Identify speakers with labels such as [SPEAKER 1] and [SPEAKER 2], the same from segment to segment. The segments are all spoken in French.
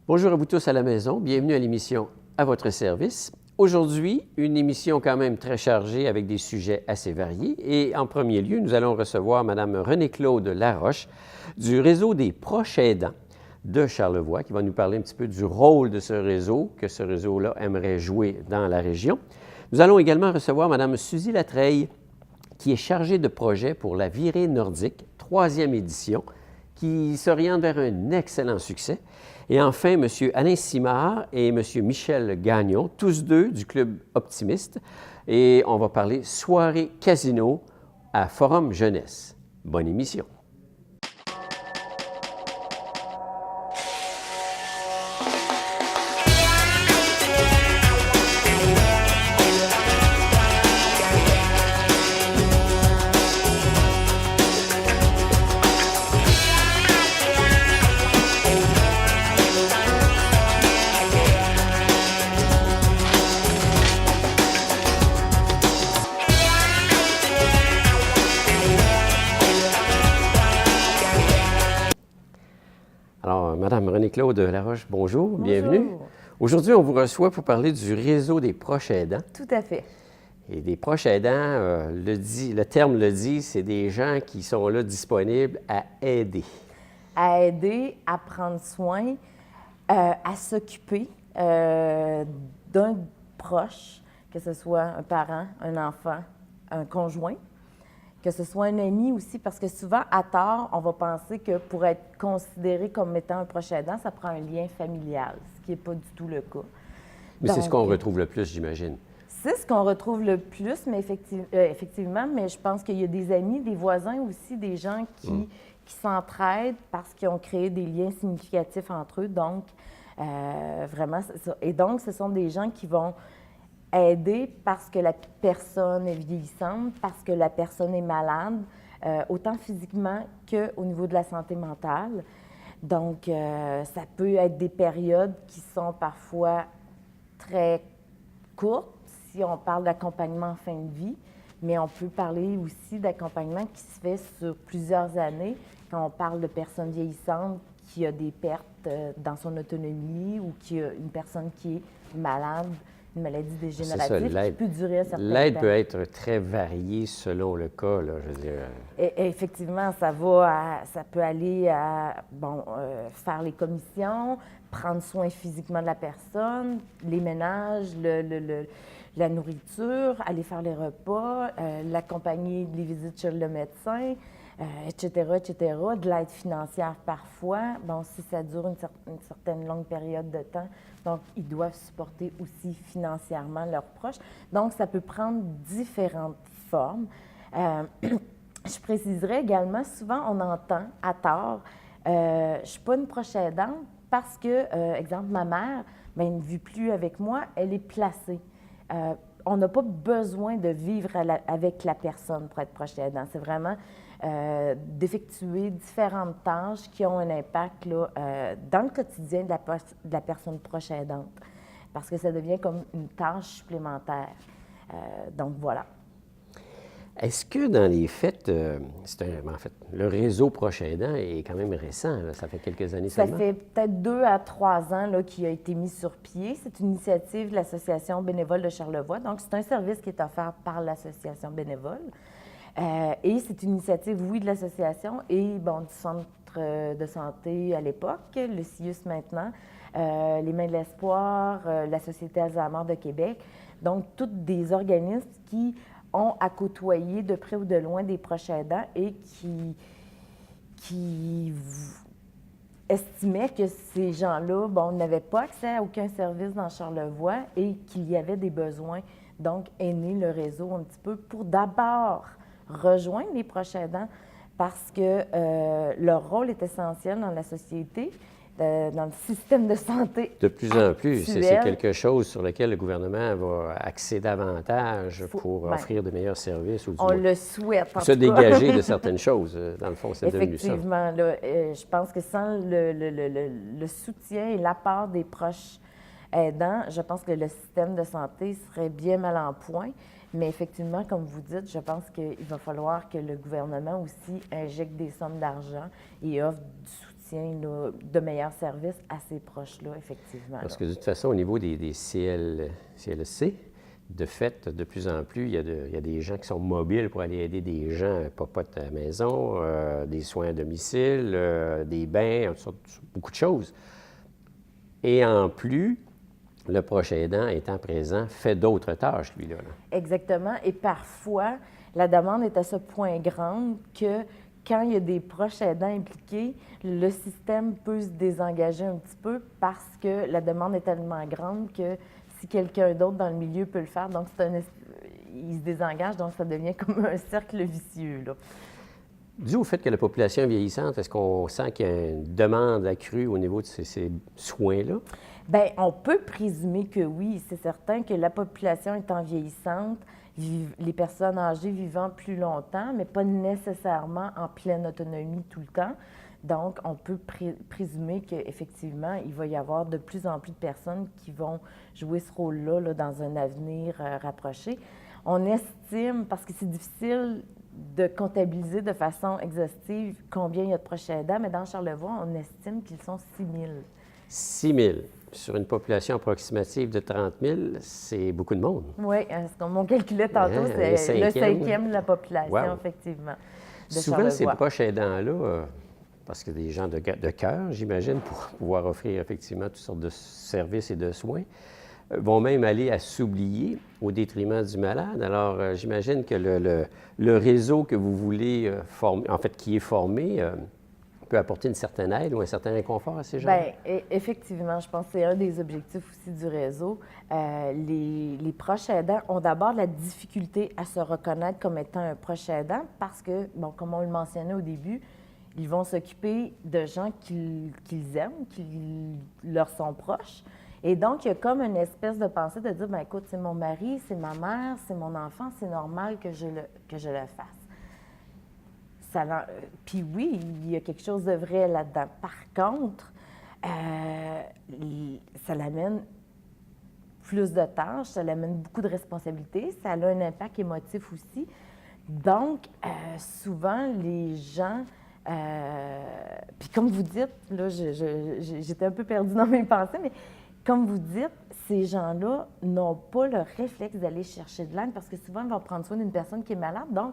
[SPEAKER 1] Bonjour à vous tous à la maison, bienvenue à l'émission À votre service. Aujourd'hui, une émission quand même très chargée avec des sujets assez variés. Et en premier lieu, nous allons recevoir Mme Renée-Claude Laroche du réseau des proches aidants de Charlevoix, qui va nous parler un petit peu du rôle de ce réseau, que ce réseau-là aimerait jouer dans la région. Nous allons également recevoir Mme Suzy Latreille, qui est chargée de projet pour la Virée nordique, 3e édition, qui s'oriente vers un excellent succès. Et enfin, M. Alain Simard et M. Michel Gagnon, tous deux du Club Optimiste. Et on va parler soirée casino à Forum Jeunesse. Bonne émission. Alors, Mme Renée-Claude Laroche, bonjour, bienvenue. Aujourd'hui, on vous reçoit pour parler du réseau des proches aidants.
[SPEAKER 2] Tout à fait.
[SPEAKER 1] Et des proches aidants, le terme le dit, c'est des gens qui sont là disponibles à aider.
[SPEAKER 2] À aider, à prendre soin, à s'occuper d'un proche, que ce soit un parent, un enfant, un conjoint, que ce soit un ami aussi, parce que souvent, à tort, on va penser que pour être considéré comme étant un proche aidant, ça prend un lien familial, ce qui n'est pas du tout le cas.
[SPEAKER 1] Mais c'est ce qu'on retrouve le plus, j'imagine.
[SPEAKER 2] C'est ce qu'on retrouve le plus, mais effectivement, mais je pense qu'il y a des amis, des voisins aussi, des gens qui s'entraident parce qu'ils ont créé des liens significatifs entre eux. Donc, vraiment, c'est ça. Et donc, ce sont des gens qui vont aider parce que la personne est vieillissante, parce que la personne est malade, autant physiquement qu'au niveau de la santé mentale. Donc, ça peut être des périodes qui sont parfois très courtes, si on parle d'accompagnement en fin de vie, mais on peut parler aussi d'accompagnement qui se fait sur plusieurs années, quand on parle de personnes vieillissantes qui a des pertes dans son autonomie ou qui a une personne qui est malade, une maladie dégénérative qui peut durer un certain temps.
[SPEAKER 1] L'aide peut être très variée selon le cas, là, je veux dire.
[SPEAKER 2] Et effectivement, ça peut aller à faire les commissions, prendre soin physiquement de la personne, les ménages, la nourriture, aller faire les repas, l'accompagner des visites chez le médecin, etc., etc., de l'aide financière parfois. Bon, si ça dure une certaine longue période de temps, donc ils doivent supporter aussi financièrement leurs proches. Donc, ça peut prendre différentes formes. Je préciserais également, souvent on entend à tort, je ne suis pas une proche aidante parce que, exemple, ma mère, bien, elle ne vit plus avec moi, elle est placée. On n'a pas besoin de vivre avec la personne pour être proche aidant. C'est vraiment d'effectuer différentes tâches qui ont un impact là, dans le quotidien de la personne proche aidante, parce que ça devient comme une tâche supplémentaire. Donc, voilà.
[SPEAKER 1] Est-ce que dans les faits, en fait, le réseau proche aidant est quand même récent, là, ça fait quelques années seulement?
[SPEAKER 2] Ça fait peut-être 2 à 3 ans qu'il a été mis sur pied. C'est une initiative de l'Association bénévole de Charlevoix. Donc, c'est un service qui est offert par l'Association bénévole. Et c'est une initiative, oui, de l'association et du centre de santé à l'époque, le CIUS maintenant, les Mains de l'Espoir, la Société Alzheimer de Québec. Donc, tous des organismes qui ont à côtoyer de près ou de loin des proches aidants et qui estimaient que ces gens-là, n'avaient pas accès à aucun service dans Charlevoix et qu'il y avait des besoins. Donc, est né le réseau un petit peu pour d'abord rejoindre les proches aidants parce que leur rôle est essentiel dans la société, dans le système de santé.
[SPEAKER 1] De plus en plus, c'est quelque chose sur lequel le gouvernement va axer davantage pour offrir de meilleurs services. Ou du moins,
[SPEAKER 2] le souhaite,
[SPEAKER 1] pour se dégager de certaines choses. Dans le fond, c'est devenu ça.
[SPEAKER 2] Effectivement. Là, je pense que sans le soutien et l'apport des proches aidants, je pense que le système de santé serait bien mal en point. Mais effectivement, comme vous dites, je pense qu'il va falloir que le gouvernement aussi injecte des sommes d'argent et offre du soutien maintien là, de meilleurs services à ces proches-là, effectivement.
[SPEAKER 1] Parce
[SPEAKER 2] là.
[SPEAKER 1] que de toute façon, au niveau des CLSC, de fait, de plus en plus, il y a des gens qui sont mobiles pour aller aider des gens popotes à la maison, des soins à domicile, des bains, beaucoup de choses. Et en plus, le proche aidant étant présent fait d'autres tâches, lui-là. Là.
[SPEAKER 2] Exactement. Et parfois, la demande est à ce point grande que quand il y a des proches aidants impliqués, le système peut se désengager un petit peu parce que la demande est tellement grande que si quelqu'un d'autre dans le milieu peut le faire, donc il se désengage, donc ça devient comme un cercle vicieux, là.
[SPEAKER 1] Dû au fait que la population est vieillissante, est-ce qu'on sent qu'il y a une demande accrue au niveau de ces soins-là?
[SPEAKER 2] Bien, on peut présumer que oui. C'est certain que la population étant vieillissante, les personnes âgées vivant plus longtemps, mais pas nécessairement en pleine autonomie tout le temps. Donc, on peut présumer qu'effectivement, il va y avoir de plus en plus de personnes qui vont jouer ce rôle-là là, dans un avenir rapproché. On estime, parce que c'est difficile de comptabiliser de façon exhaustive combien il y a de proches aidants, mais dans Charlevoix, on estime qu'ils sont 6 000.
[SPEAKER 1] 6 000 sur une population approximative de 30 000, c'est beaucoup de monde.
[SPEAKER 2] Oui, comme on calculait tantôt, c'est le cinquième de la population,
[SPEAKER 1] wow.
[SPEAKER 2] Effectivement.
[SPEAKER 1] Souvent, ces proches aidants-là, parce que des gens de cœur, j'imagine, pour pouvoir offrir effectivement toutes sortes de services et de soins, vont même aller à s'oublier au détriment du malade. Alors, j'imagine que le réseau que vous voulez former, en fait, qui est formé, peut apporter une certaine aide ou un certain réconfort à ces gens?
[SPEAKER 2] Bien, effectivement, je pense que c'est un des objectifs aussi du réseau. Les proches aidants ont d'abord la difficulté à se reconnaître comme étant un proche aidant parce que, bon, comme on le mentionnait au début, ils vont s'occuper de gens qu'ils aiment, qui leur sont proches. Et donc, il y a comme une espèce de pensée de dire, bien, écoute, c'est mon mari, c'est ma mère, c'est mon enfant, c'est normal que je le fasse. Puis oui, il y a quelque chose de vrai là-dedans. Par contre, ça l'amène plus de tâches, ça l'amène beaucoup de responsabilités, ça a un impact émotif aussi. Donc, souvent, les gens... puis comme vous dites, là, j'étais un peu perdue dans mes pensées, mais comme vous dites, ces gens-là n'ont pas le réflexe d'aller chercher de l'aide parce que souvent, ils vont prendre soin d'une personne qui est malade. Donc,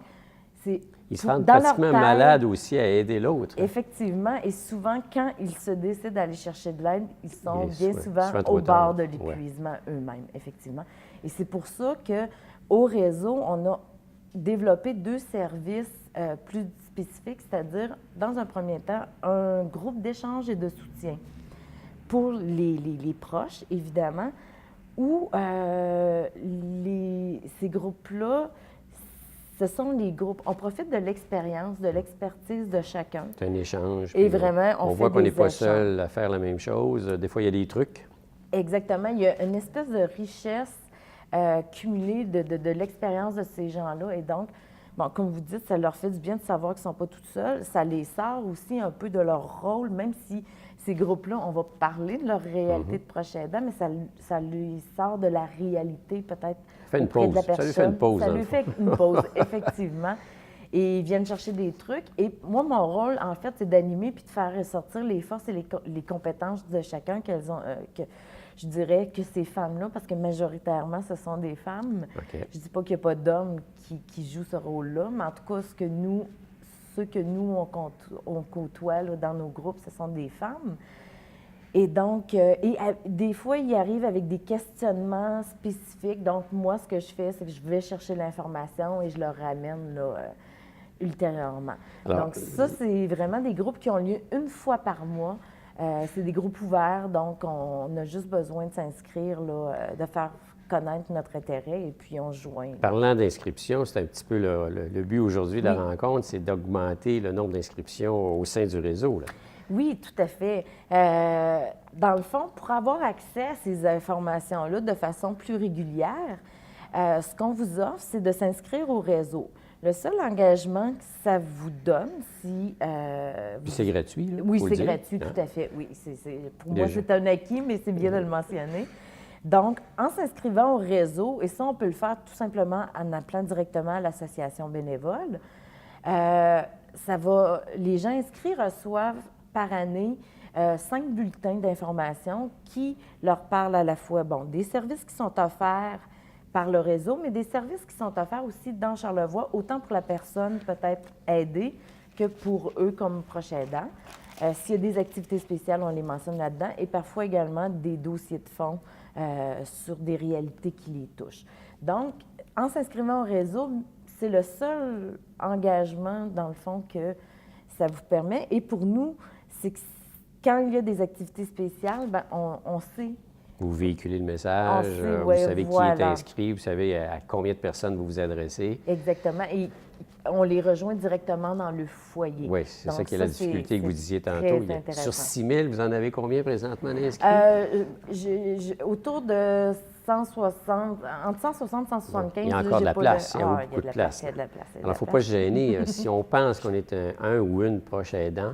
[SPEAKER 1] ils se rendent pratiquement malades aussi à aider l'autre.
[SPEAKER 2] Effectivement. Et souvent, quand ils se décident d'aller chercher de l'aide, ils sont bien souvent au bord de l'épuisement eux-mêmes, effectivement. Et c'est pour ça qu'au réseau, on a développé 2 services plus spécifiques, c'est-à-dire, dans un premier temps, un groupe d'échange et de soutien pour les proches, évidemment, où ces groupes-là, ce sont les groupes. On profite de l'expérience, de l'expertise de chacun.
[SPEAKER 1] C'est un échange.
[SPEAKER 2] Et vraiment,
[SPEAKER 1] on voit qu'on n'est pas seul à faire la même chose. Des fois, il y a des trucs.
[SPEAKER 2] Exactement. Il y a une espèce de richesse cumulée de l'expérience de ces gens-là. Et donc, bon, comme vous dites, ça leur fait du bien de savoir qu'ils ne sont pas tout seuls. Ça les sort aussi un peu de leur rôle, même si ces groupes-là, on va parler de leur réalité de proche aidant, mais ça lui sort de la réalité peut-être auprès de la personne.
[SPEAKER 1] Ça lui fait une pause.
[SPEAKER 2] Ça lui fait une pause, effectivement. Et ils viennent chercher des trucs. Et moi, mon rôle, en fait, c'est d'animer puis de faire ressortir les forces et les compétences de chacun qu'elles ont. Je dirais que ces femmes-là, parce que majoritairement, ce sont des femmes.
[SPEAKER 1] Okay.
[SPEAKER 2] Je ne dis pas qu'il n'y a pas d'hommes qui jouent ce rôle-là, mais en tout cas, ceux que nous, on côtoie là, dans nos groupes, ce sont des femmes. Et donc, des fois, ils arrivent avec des questionnements spécifiques. Donc, moi, ce que je fais, c'est que je vais chercher l'information et je leur ramène là, ultérieurement. Alors, donc, ça, c'est vraiment des groupes qui ont lieu une fois par mois. C'est des groupes ouverts, donc on a juste besoin de s'inscrire, là, de faire connaître notre intérêt et puis on se joint.
[SPEAKER 1] Parlant d'inscription, c'est un petit peu le but aujourd'hui de la rencontre, c'est d'augmenter le nombre d'inscriptions au sein du réseau, là.
[SPEAKER 2] Oui, tout à fait. Dans le fond, pour avoir accès à ces informations-là de façon plus régulière, ce qu'on vous offre, c'est de s'inscrire au réseau. Le seul engagement que ça vous donne, si...
[SPEAKER 1] c'est gratuit, là?
[SPEAKER 2] Oui, c'est gratuit, tout à fait. Oui, pour moi, c'est un acquis, mais c'est bien de le mentionner. Donc, en s'inscrivant au réseau, et ça, on peut le faire tout simplement en appelant directement à l'association bénévole, les gens inscrits reçoivent par année 5 bulletins d'information qui leur parlent à la fois des services qui sont offerts par le réseau, mais des services qui sont offerts aussi dans Charlevoix, autant pour la personne peut-être aidée que pour eux comme proches aidants. S'il y a des activités spéciales, on les mentionne là-dedans, et parfois également des dossiers de fonds sur des réalités qui les touchent. Donc, en s'inscrivant au réseau, c'est le seul engagement, dans le fond, que ça vous permet. Et pour nous, c'est que quand il y a des activités spéciales, bien, on sait.
[SPEAKER 1] Vous véhiculez le message,
[SPEAKER 2] sait,
[SPEAKER 1] vous savez qui est inscrit, vous savez à combien de personnes vous vous adressez.
[SPEAKER 2] Exactement. Et on les rejoint directement dans le foyer.
[SPEAKER 1] Oui, c'est ça qui est la difficulté que vous disiez tantôt. Sur 6 000, vous en avez combien présentement d'inscrits?
[SPEAKER 2] Autour de 160, entre 160 et 175.
[SPEAKER 1] Il y a encore de la place, il y a beaucoup de place.
[SPEAKER 2] Alors,
[SPEAKER 1] il ne faut pas se gêner. Si on pense qu'on est un ou une proche aidant,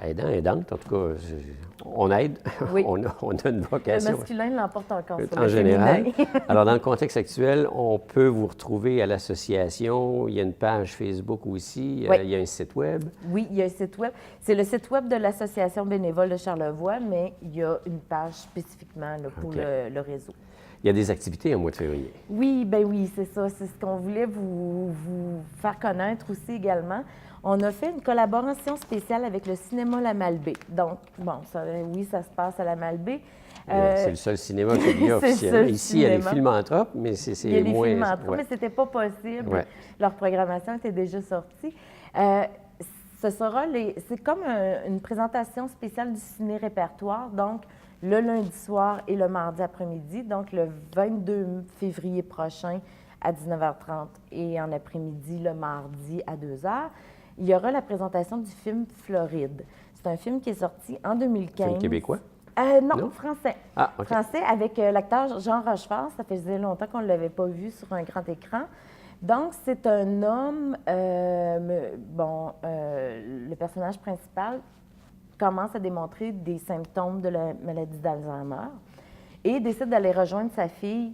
[SPEAKER 1] aidante, en tout cas, on aide,
[SPEAKER 2] oui.
[SPEAKER 1] on a une vocation.
[SPEAKER 2] Le masculin l'emporte encore sur
[SPEAKER 1] en général. Alors, dans le contexte actuel, on peut vous retrouver à l'association. Il y a une page Facebook aussi.
[SPEAKER 2] Oui.
[SPEAKER 1] Il y a un site Web.
[SPEAKER 2] Oui, il y a un site Web. C'est le site Web de l'Association bénévole de Charlevoix, mais il y a une page spécifiquement là, pour le réseau.
[SPEAKER 1] Il y a des activités au mois de février.
[SPEAKER 2] Oui, bien oui, c'est ça. C'est ce qu'on voulait vous faire connaître aussi également. On a fait une collaboration spéciale avec le cinéma La Malbaie. Donc, ça se passe à La Malbaie.
[SPEAKER 1] C'est le seul cinéma qu'il y a officiellement. Ici, il y a les Filmanthropes, mais c'est moins...
[SPEAKER 2] Il y a les Filmanthropes, mais c'était pas possible.
[SPEAKER 1] Ouais.
[SPEAKER 2] Leur programmation était déjà sortie. C'est comme une présentation spéciale du ciné-répertoire, donc le lundi soir et le mardi après-midi, donc le 22 février prochain à 19h30 et en après-midi le mardi à 2h. Il y aura la présentation du film Floride. C'est un film qui est sorti en 2015.
[SPEAKER 1] Film québécois?
[SPEAKER 2] Non, français.
[SPEAKER 1] Ah, OK.
[SPEAKER 2] Français avec l'acteur Jean Rochefort. Ça faisait longtemps qu'on ne l'avait pas vu sur un grand écran. Donc, c'est un homme, le personnage principal commence à démontrer des symptômes de la maladie d'Alzheimer et décide d'aller rejoindre sa fille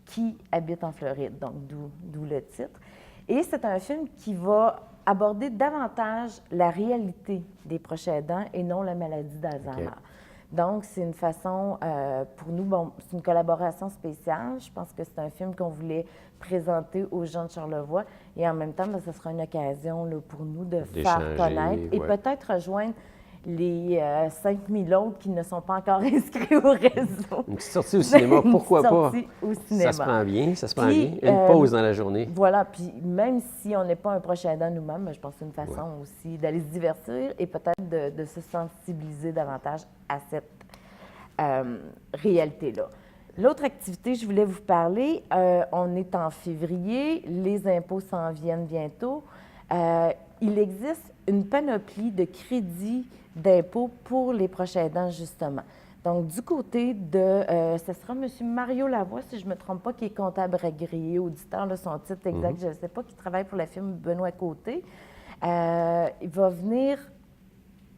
[SPEAKER 2] qui habite en Floride, donc d'où le titre. Et c'est un film qui va aborder davantage la réalité des proches aidants et non la maladie d'Alzheimer. Okay. Donc, c'est une façon, pour nous, c'est une collaboration spéciale. Je pense que c'est un film qu'on voulait présenter aux gens de Charlevoix et en même temps, ce sera une occasion là, pour nous de faire connaître et peut-être rejoindre les 5000 autres qui ne sont pas encore inscrits au réseau.
[SPEAKER 1] Une petite sortie au cinéma, pourquoi pas?
[SPEAKER 2] Au cinéma.
[SPEAKER 1] Ça se prend bien, ça se prend bien. Une pause dans la journée.
[SPEAKER 2] Voilà, puis même si on n'est pas un proche aidant nous-mêmes, je pense que c'est une façon aussi d'aller se divertir et peut-être de se sensibiliser davantage à cette réalité-là. L'autre activité, je voulais vous parler, on est en février, les impôts s'en viennent bientôt. Il existe une panoplie de crédits d'impôts pour les proches aidants, justement. Donc, du côté de, ce sera M. Mario Lavoie, si je ne me trompe pas, qui est comptable agréé, auditeur, là, son titre exact, je ne sais pas, qui travaille pour la firme Benoît Côté. Il va venir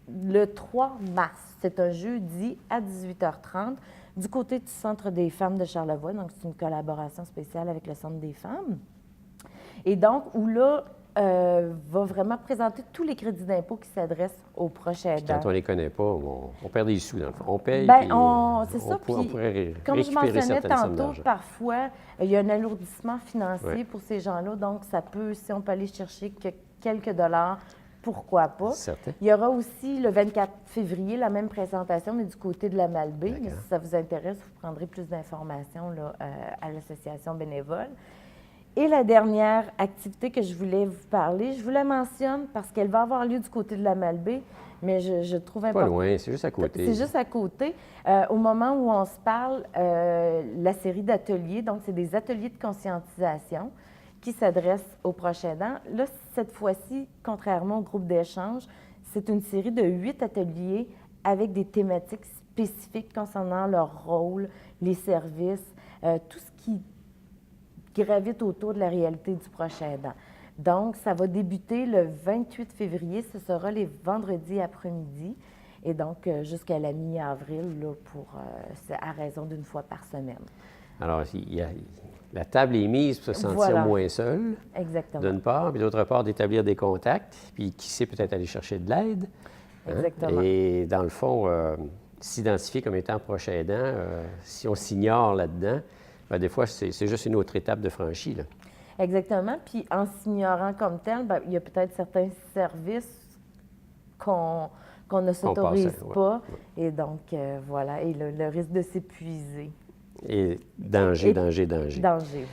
[SPEAKER 2] le 3 mars, c'est un jeudi à 18h30, du côté du Centre des femmes de Charlevoix. Donc, c'est une collaboration spéciale avec le Centre des femmes. Et donc, où là, va vraiment présenter tous les crédits d'impôt qui s'adressent aux proches aidants.
[SPEAKER 1] Quand on ne les connaît pas, on perd des sous, dans le fond. On paye,
[SPEAKER 2] c'est ça.
[SPEAKER 1] On pourrait
[SPEAKER 2] comme je mentionnais tantôt,
[SPEAKER 1] sommes
[SPEAKER 2] parfois, il y a un alourdissement financier pour ces gens-là. Donc, ça peut, si on peut aller chercher quelques dollars, pourquoi pas.
[SPEAKER 1] Certain.
[SPEAKER 2] Il y aura aussi le 24 février la même présentation, mais du côté de la Malbaie. Mais si ça vous intéresse, vous prendrez plus d'informations là, à l'association bénévole. Et la dernière activité que je voulais vous parler, je vous la mentionne parce qu'elle va avoir lieu du côté de la Malbaie, mais je trouve important.
[SPEAKER 1] Pas loin, c'est juste à côté.
[SPEAKER 2] C'est juste à côté. Au moment où on se parle, la série d'ateliers, donc c'est des ateliers de conscientisation qui s'adressent aux proches aidants. Là, cette fois-ci, contrairement au groupe d'échange, c'est une série de 8 ateliers avec des thématiques spécifiques concernant leur rôle, les services, tout ce qui gravite autour de la réalité du proche aidant. Donc, ça va débuter le 28 février. Ce sera les vendredis après-midi. Et donc, jusqu'à la mi-avril, à raison d'une fois par semaine.
[SPEAKER 1] Alors, la table est mise pour se sentir moins seul, d'une part, puis d'autre part, d'établir des contacts, puis qui sait peut-être aller chercher de l'aide.
[SPEAKER 2] Exactement.
[SPEAKER 1] Et dans le fond, s'identifier comme étant proche aidant, si on s'ignore là-dedans, bien, des fois, c'est juste une autre étape de franchie, là.
[SPEAKER 2] Exactement. Puis en s'ignorant comme tel, bien, il y a peut-être certains services qu'on ne s'autorise
[SPEAKER 1] passe, ouais.
[SPEAKER 2] pas. Et donc, voilà. Et le risque de s'épuiser.
[SPEAKER 1] Et danger.
[SPEAKER 2] Danger,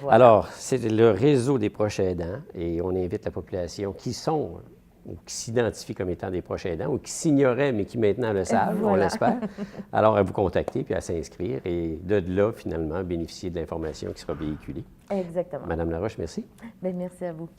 [SPEAKER 2] voilà.
[SPEAKER 1] Alors, c'est le réseau des proches aidants et on invite la population qui sont ou qui s'identifient comme étant des proches aidants ou qui s'ignoraient mais qui maintenant le savent, on
[SPEAKER 2] Voilà.
[SPEAKER 1] l'espère. Alors, à vous contacter puis à s'inscrire et de là, finalement, bénéficier de l'information qui sera véhiculée.
[SPEAKER 2] Exactement.
[SPEAKER 1] Madame Laroche, merci.
[SPEAKER 2] Bien, merci à vous.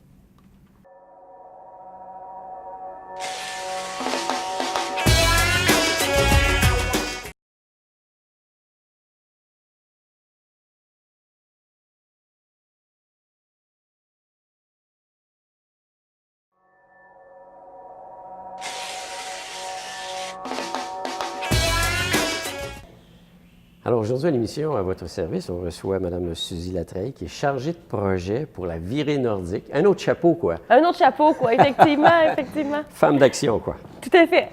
[SPEAKER 1] Alors aujourd'hui à l'émission, à votre service, on reçoit Mme Suzy Latreille, qui est chargée de projet pour la virée nordique. Un autre chapeau, quoi.
[SPEAKER 3] Un autre chapeau, quoi, effectivement, effectivement.
[SPEAKER 1] Femme d'action, quoi.
[SPEAKER 3] Tout à fait.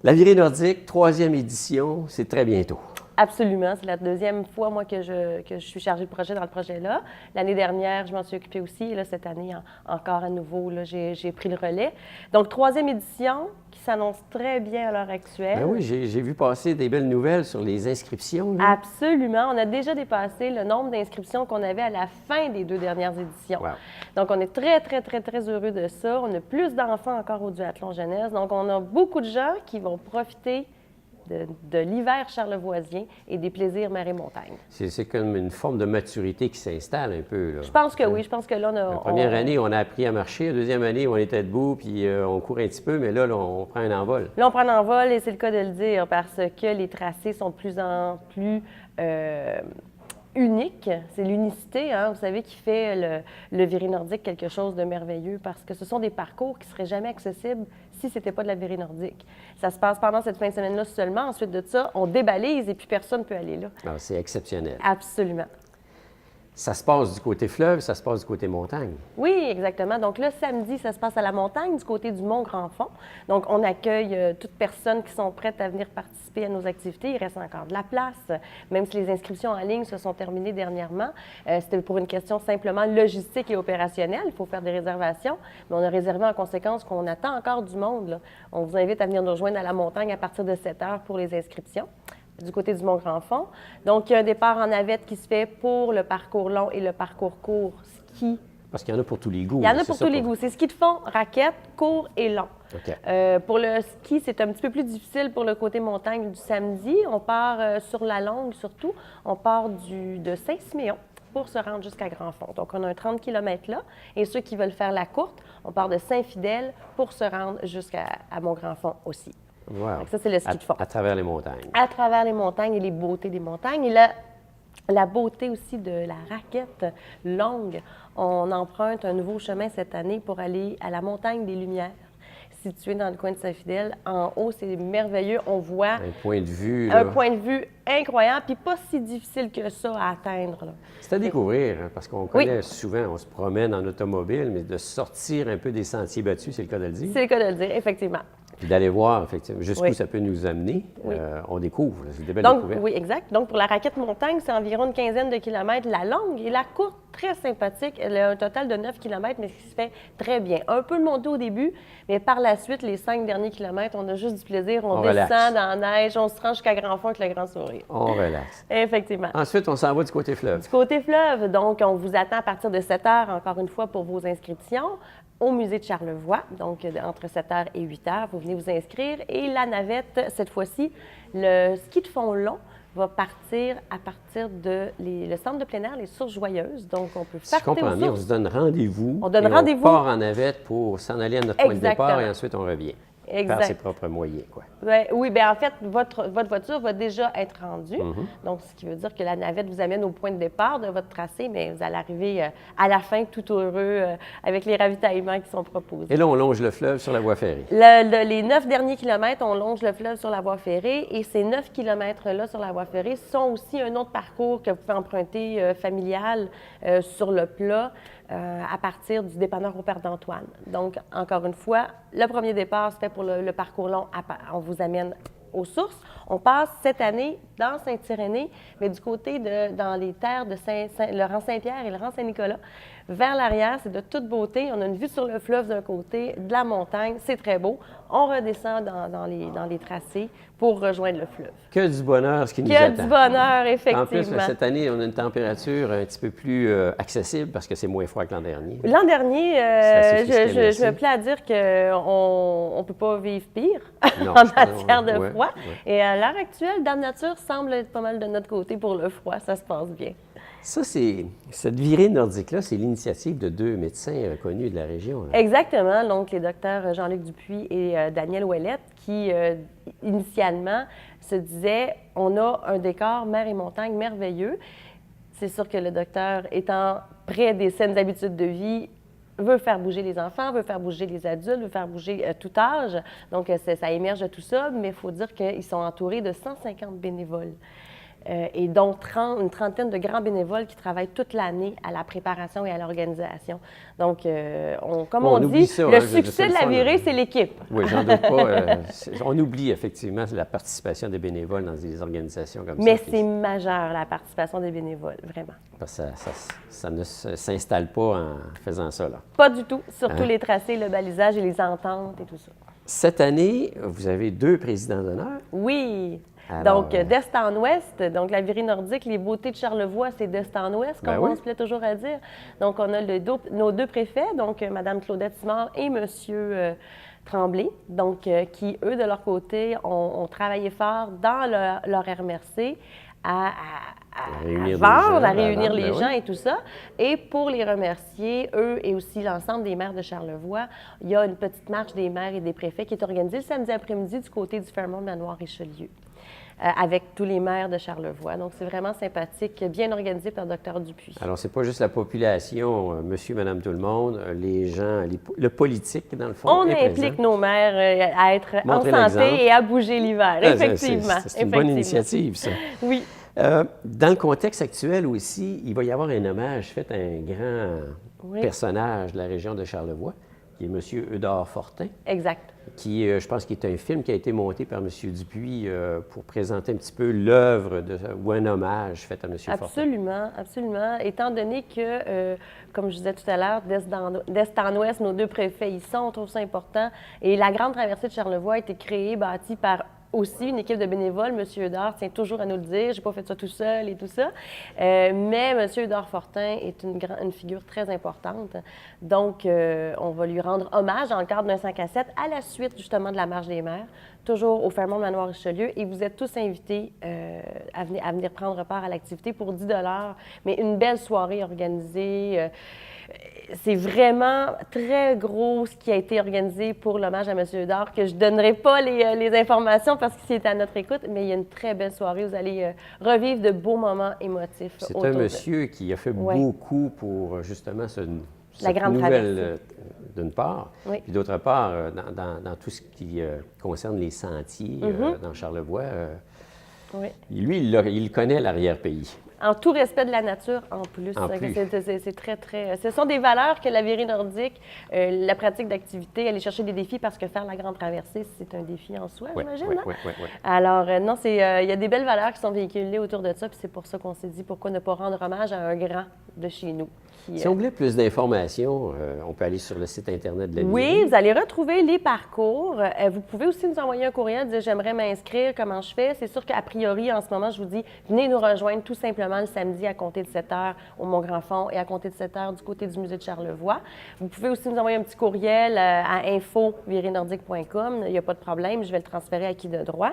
[SPEAKER 1] La virée nordique, 3e édition, c'est très bientôt.
[SPEAKER 3] Absolument. C'est la deuxième fois, moi, que je suis chargée de projet dans le projet-là. L'année dernière, je m'en suis occupée aussi. Et là, cette année, encore à nouveau, là, j'ai pris le relais. Donc, 3e édition qui s'annonce très bien à l'heure actuelle.
[SPEAKER 1] Ben oui, j'ai vu passer des belles nouvelles sur les inscriptions. Là.
[SPEAKER 3] Absolument. On a déjà dépassé le nombre d'inscriptions qu'on avait à la fin des 2 dernières éditions.
[SPEAKER 1] Wow.
[SPEAKER 3] Donc, on est très, très, très, très heureux de ça. On a plus d'enfants encore au duathlon jeunesse. Donc, on a beaucoup de gens qui vont profiter de l'hiver charlevoisien et des plaisirs mer et montagne.
[SPEAKER 1] C'est comme une forme de maturité qui s'installe un peu. Là.
[SPEAKER 3] Je pense que oui. Je pense que là, on a...
[SPEAKER 1] La première année, on a appris à marcher. La deuxième année, on était debout, puis on court un petit peu, mais là, on prend un envol.
[SPEAKER 3] Là, on prend un envol et c'est le cas de le dire parce que les tracés sont de plus en plus uniques. C'est l'unicité, hein, vous savez, qui fait le virée nordique quelque chose de merveilleux parce que ce sont des parcours qui ne seraient jamais accessibles si ce n'était pas de la virée nordique. Ça se passe pendant cette fin de semaine-là seulement. Ensuite de ça, on débalise et puis personne ne peut aller là.
[SPEAKER 1] Alors, c'est exceptionnel.
[SPEAKER 3] Absolument.
[SPEAKER 1] Ça se passe du côté fleuve, ça se passe du côté montagne.
[SPEAKER 3] Oui, exactement. Donc le samedi, ça se passe à la montagne, du côté du Mont-Grand-Fond. Donc on accueille toutes personnes qui sont prêtes à venir participer à nos activités. Il reste encore de la place, même si les inscriptions en ligne se sont terminées dernièrement. C'était pour une question simplement logistique et opérationnelle. Il faut faire des réservations, mais on a réservé en conséquence qu'on attend encore du monde, là. On vous invite à venir nous rejoindre à la montagne à partir de 7 heures pour les inscriptions du côté du Mont-Grand-Fond. Donc, il y a un départ en navette qui se fait pour le parcours long et le parcours court ski.
[SPEAKER 1] Parce qu'il y en a pour tous les goûts.
[SPEAKER 3] Il y en a pour tous les goûts. C'est ski de fond, raquette, court et long.
[SPEAKER 1] Okay.
[SPEAKER 3] Pour le ski, c'est un petit peu plus difficile pour le côté montagne du samedi. On part sur la longue surtout. On part de Saint-Siméon pour se rendre jusqu'à Grand-Fond. Donc, on a un 30 km là. Et ceux qui veulent faire la courte, on part de Saint-Fidèle pour se rendre jusqu'à Mont-Grand-Fond aussi.
[SPEAKER 1] Wow.
[SPEAKER 3] Donc ça, c'est le ski de fond.
[SPEAKER 1] À travers les montagnes.
[SPEAKER 3] À travers les montagnes et les beautés des montagnes. Et la beauté aussi de la raquette longue. On emprunte un nouveau chemin cette année pour aller à la montagne des Lumières, située dans le coin de Saint-Fidèle. En haut, c'est merveilleux. On voit
[SPEAKER 1] un point de vue,
[SPEAKER 3] un point de vue incroyable, puis pas si difficile que ça à atteindre.
[SPEAKER 1] C'est à découvrir, hein, parce qu'on connaît souvent, on se promène en automobile, mais de sortir un peu des sentiers battus, c'est le cas de le dire.
[SPEAKER 3] C'est le cas de le dire, effectivement.
[SPEAKER 1] Puis d'aller voir, effectivement, jusqu'où ça peut nous amener.
[SPEAKER 3] Oui.
[SPEAKER 1] On découvre, c'est des belles
[SPEAKER 3] Donc,
[SPEAKER 1] découvertes.
[SPEAKER 3] oui, exact. Donc, pour la raquette montagne, c'est environ une quinzaine de kilomètres. La longue et la courte, très sympathique. Elle a un total de 9 kilomètres, mais qui se fait très bien. Un peu le monter au début, mais par la suite, les 5 derniers kilomètres, on a juste du plaisir. On descend
[SPEAKER 1] relaxe.
[SPEAKER 3] dans la neige, on se rend jusqu'à Grand-Fond avec le grand sourire.
[SPEAKER 1] On relaxe.
[SPEAKER 3] Effectivement.
[SPEAKER 1] Ensuite, on s'en va du côté fleuve.
[SPEAKER 3] Du côté fleuve, donc, on vous attend à partir de 7 heures, encore une fois, pour vos inscriptions au musée de Charlevoix. Donc, entre 7 heures et 8 heures, vous venez vous inscrire. Et la navette, cette fois-ci, le ski de fond long va partir à partir de le centre de plein air, les Sources Joyeuses. Donc, on peut
[SPEAKER 1] Si je comprends bien, on se donne rendez-vous.
[SPEAKER 3] On donne
[SPEAKER 1] et
[SPEAKER 3] rendez-vous.
[SPEAKER 1] On part en navette pour s'en aller à notre point de
[SPEAKER 3] Exactement.
[SPEAKER 1] départ et ensuite on revient.
[SPEAKER 3] Exact.
[SPEAKER 1] Par ses propres moyens, quoi.
[SPEAKER 3] Oui, bien en fait, votre voiture va déjà être rendue. Donc, ce qui veut dire que la navette vous amène au point de départ de votre tracé, mais vous allez arriver à la fin tout heureux avec les ravitaillements qui sont proposés.
[SPEAKER 1] Et là, on longe le fleuve sur la voie ferrée.
[SPEAKER 3] Les 9 derniers kilomètres, on longe le fleuve sur la voie ferrée et ces 9 kilomètres-là sur la voie ferrée sont aussi un autre parcours que vous pouvez emprunter familial sur le plat. à partir du dépanneur au Père d'Antoine. Donc, encore une fois, le premier départ, c'était pour le parcours long. On vous amène aux sources. On passe cette année dans Saint-Irénée, mais du côté dans les terres de Laurent-Saint-Pierre et Laurent-Saint-Nicolas. Vers l'arrière, c'est de toute beauté. On a une vue sur le fleuve d'un côté, de la montagne, c'est très beau. On redescend dans les tracés pour rejoindre le fleuve.
[SPEAKER 1] Que du bonheur, ce qui nous attend.
[SPEAKER 3] Que du bonheur, effectivement.
[SPEAKER 1] En plus, cette année, on a une température un petit peu plus accessible parce que c'est moins froid que l'an dernier.
[SPEAKER 3] L'an dernier, je me plais à dire qu'on ne peut pas vivre pire en matière de froid. Ouais. Et à l'heure actuelle, Dame Nature semble être pas mal de notre côté pour le froid. Ça se passe bien.
[SPEAKER 1] Ça, cette virée nordique-là, c'est l'initiative de 2 médecins reconnus de la région. Là.
[SPEAKER 3] Exactement. Donc, les docteurs Jean-Luc Dupuis et Daniel Ouellette, qui, initialement, se disaient « on a un décor mer et montagne merveilleux ». C'est sûr que le docteur, étant près des saines habitudes de vie, veut faire bouger les enfants, veut faire bouger les adultes, veut faire bouger tout âge. Donc, ça émerge de tout ça, mais il faut dire qu'ils sont entourés de 150 bénévoles. Et dont une trentaine de grands bénévoles qui travaillent toute l'année à la préparation et à l'organisation. Donc, comme on dit, ça, le succès de la virée, c'est l'équipe.
[SPEAKER 1] Oui, j'en doute pas. On oublie effectivement la participation des bénévoles dans des organisations comme ça.
[SPEAKER 3] Mais c'est majeur, la participation des bénévoles, vraiment.
[SPEAKER 1] Parce que ça ne s'installe pas en faisant ça, là.
[SPEAKER 3] Pas du tout. Surtout les tracés, le balisage et les ententes et tout ça.
[SPEAKER 1] Cette année, vous avez 2 présidents d'honneur.
[SPEAKER 3] Oui. Alors, donc, d'est en ouest, donc la virée nordique, les beautés de Charlevoix, c'est d'est en ouest, comme on se plaît toujours à dire. Donc, on a nos 2 préfets, donc Mme Claudette Simard et M. Tremblay, donc qui, eux, de leur côté, ont travaillé fort dans leur RMRC à réunir les gens et tout ça. Et pour les remercier, eux et aussi l'ensemble des maires de Charlevoix, il y a une petite marche des maires et des préfets qui est organisée le samedi après-midi du côté du Fairmont-Manoir-Richelieu. Avec tous les maires de Charlevoix. Donc, c'est vraiment sympathique, bien organisé par le Dr Dupuis.
[SPEAKER 1] Alors, c'est pas juste la population, monsieur, madame, tout le monde, les gens, le politique, dans le fond.
[SPEAKER 3] On implique nos maires à être en santé et à bouger l'hiver, effectivement.
[SPEAKER 1] C'est une bonne initiative, ça.
[SPEAKER 3] Oui.
[SPEAKER 1] Dans le contexte actuel aussi, il va y avoir un hommage fait à un grand personnage de la région de Charlevoix, qui est M. Eudore Fortin.
[SPEAKER 3] Exact.
[SPEAKER 1] Qui, je pense, qui est un film qui a été monté par M. Dupuis pour présenter un petit peu l'œuvre ou un hommage fait à M. Fortin.
[SPEAKER 3] Absolument, absolument. Étant donné que, comme je disais tout à l'heure, d'est en ouest, nos 2 préfets y sont, on trouve ça important. Et la grande traversée de Charlevoix a été créée, bâtie par aussi une équipe de bénévoles. M. Eudore tient toujours à nous le dire, j'ai pas fait ça tout seul et tout ça. Mais M. Eudore Fortin est une figure très importante. Donc, on va lui rendre hommage dans le cadre d'un 5 à 7 à la suite justement de la Marche des maires, toujours au Fairmont-Manoir-Richelieu. Et vous êtes tous invités à venir prendre part à l'activité pour 10 $, mais une belle soirée organisée. C'est vraiment très gros ce qui a été organisé pour l'hommage à M. Eudore, que je ne donnerai pas les informations parce qu'il est à notre écoute, mais il y a une très belle soirée. Vous allez revivre de beaux moments émotifs.
[SPEAKER 1] C'est un monsieur qui a fait beaucoup pour justement cette
[SPEAKER 3] grande
[SPEAKER 1] nouvelle, d'une part,
[SPEAKER 3] puis
[SPEAKER 1] d'autre part, dans tout ce qui concerne les sentiers dans Charlevoix. Lui, il connaît l'arrière-pays.
[SPEAKER 3] En tout respect de la nature, en plus. C'est très, très... Ce sont des valeurs que la virée nordique, la pratique d'activité, aller chercher des défis, parce que faire la grande traversée, c'est un défi en soi, j'imagine.
[SPEAKER 1] Oui.
[SPEAKER 3] Alors, non, il y a des belles valeurs qui sont véhiculées autour de ça, puis c'est pour ça qu'on s'est dit pourquoi ne pas rendre hommage à un grand de chez nous.
[SPEAKER 1] Si on voulait plus d'informations, on peut aller sur le site Internet de la virée.
[SPEAKER 3] Oui, vous allez retrouver les parcours. Vous pouvez aussi nous envoyer un courriel, dire « J'aimerais m'inscrire, comment je fais? » C'est sûr qu'a priori, en ce moment, je vous dis, venez nous rejoindre tout simplement le samedi à compter de 7 h au Mont-Grand-Fond et à compter de 7 h du côté du musée de Charlevoix. Vous pouvez aussi nous envoyer un petit courriel à info@virenordique.com. Il n'y a pas de problème, je vais le transférer à qui de droit.